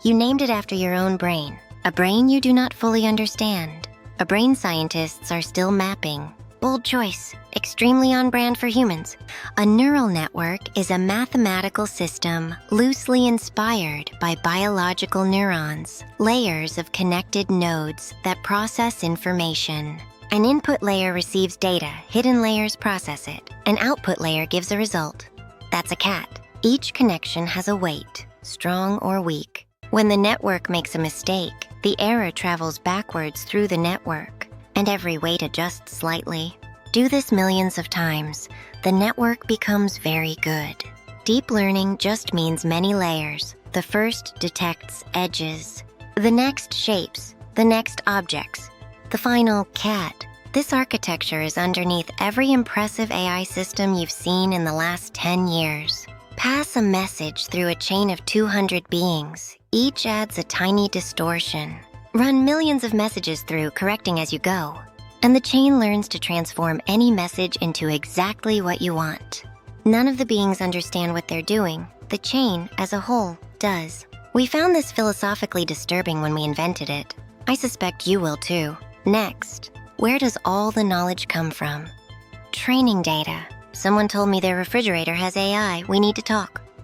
You named it after your own brain, a brain you do not fully understand, a brain scientists are still mapping. Bold choice, extremely on brand for humans. A neural network is a mathematical system loosely inspired by biological neurons, layers of connected nodes that process information. An input layer receives data, hidden layers process it. An output layer gives a result. That's a cat. Each connection has a weight, strong or weak. When the network makes a mistake, the error travels backwards through the network, and every weight adjusts slightly. Do this millions of times. The network becomes very good. Deep learning just means many layers. The first detects edges. The next shapes. The next objects. The final cat. This architecture is underneath every impressive AI system you've seen in the last 10 years. Pass a message through a chain of 200 beings. Each adds a tiny distortion. Run millions of messages through, correcting as you go. And the chain learns to transform any message into exactly what you want. None of the beings understand what they're doing. The chain, as a whole, does. We found this philosophically disturbing when we invented it. I suspect you will too. Next, where does all the knowledge come from? Training data. Someone told me their refrigerator has AI. We need to talk.